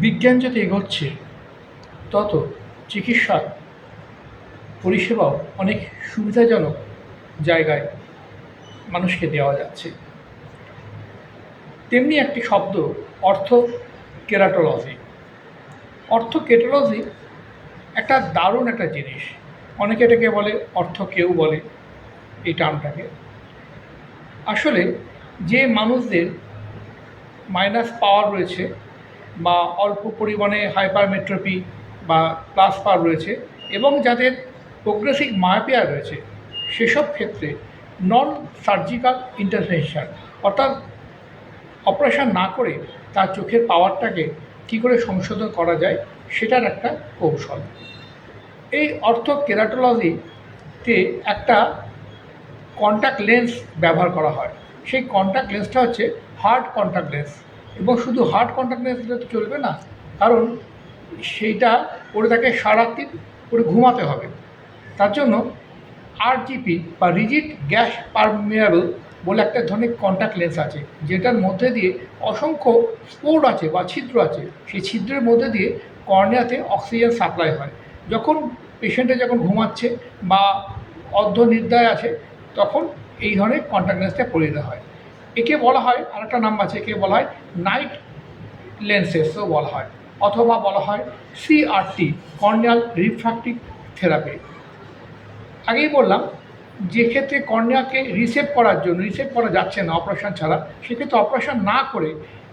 বিজ্ঞান যত এগোচ্ছে তত চিকিৎসার পরিষেবাও অনেক সুবিধাজনক জায়গায় মানুষকে দেওয়া যাচ্ছে। তেমনি একটি শব্দ অর্থ কেরাটোলজি। অর্থ কেটালজি একটা দারুণ একটা জিনিস। অনেকে এটাকে বলে অর্থ কেউ বলে এই টার্মটাকে। আসলে যে মানুষদের মাইনাস পাওয়ার রয়েছে বা অল্প পরিমাণে হাইপারমেট্রোপি বা প্লাস পাওয়ার রয়েছে এবং যাদের প্রোগ্রেসিভ মায়োপিয়া রয়েছে, সেসব ক্ষেত্রে নন সার্জিক্যাল ইন্টারভেনশন অর্থাৎ অপারেশন না করে তার চোখের পাওয়ারটাকে কী করে সংশোধন করা যায় সেটার একটা কৌশল। এই অর্থ কেরাটোলজিতে একটা কন্ট্যাক্ট লেন্স ব্যবহার করা হয়। সেই কন্ট্যাক্ট লেন্সটা হচ্ছে হার্ড কন্ট্যাক্ট লেন্স, এবং শুধু হার্ড কন্ট্যাক্ট লেন্স দিলে তো চলবে না, কারণ সেইটা পরে তাকে সারারাত্রি করে ঘুমাতে হবে। তার জন্য আরজিপি বা রিজিড গ্যাস পারমিয়াবল বলে একটা ধরনের কন্ট্যাক্ট লেন্স আছে, যেটার মধ্যে দিয়ে অসংখ্য স্পোর্ট আছে বা ছিদ্র আছে। সেই ছিদ্রের মধ্যে দিয়ে কর্নিয়াতে অক্সিজেন সাপ্লাই হয়। যখন পেশেন্টে যখন ঘুমাচ্ছে বা অর্ধনিদ্রায় আছে, তখন এই ধরনের কন্ট্যাক্ট লেন্সটা পরিয়ে দেওয়া হয়। একে বলা হয়, আরেকটা নাম আছে, একে বলা হয় নাইট লেন্সেসও বলা হয়, অথবা বলা হয় সিআরটি, কর্নিয়াল রিফ্র্যাক্টিভ থেরাপি। আগেই বললাম, যে ক্ষেত্রে কর্নিয়াকে রিসেভ করা যাচ্ছে না অপারেশন ছাড়া, সেক্ষেত্রে অপারেশন না করে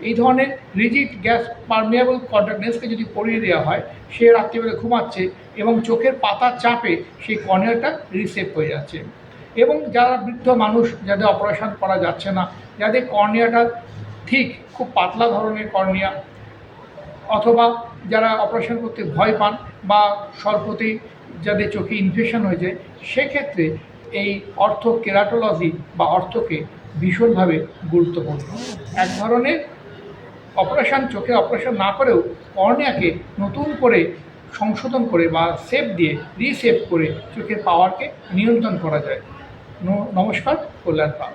এই ধরনের রিজিড গ্যাস পারমিয়াবল কন্ট্যাক্ট লেন্সকে যদি পরিয়ে দেওয়া হয়, সে রাত্রিবেলা ঘুমাচ্ছে এবং চোখের পাতার চাপে সেই কর্নিয়াটা রিসেভ হয়ে যাচ্ছে। এবং যারা বৃদ্ধ মানুষ, যাদের অপারেশন করা যাচ্ছে না, যাদের কর্নিয়াটা ঠিক খুব পাতলা ধরনের কর্নিয়া, অথবা যারা অপারেশন করতে ভয় পান বা স্বল্পতেই যাদের চোখে ইনফেকশন হয়ে যায়, সেক্ষেত্রে এই অর্থ কেরাটোলজি বা অর্থকে ভীষণভাবে গুরুত্বপূর্ণ। এক ধরনের অপারেশন, চোখে অপারেশন না করেও কর্নিয়াকে নতুন করে সংশোধন করে বা শেপ দিয়ে রিশেপ করে চোখের পাওয়ারকে নিয়ন্ত্রণ করা যায়। নমস্কার, কল্যাণ পাল।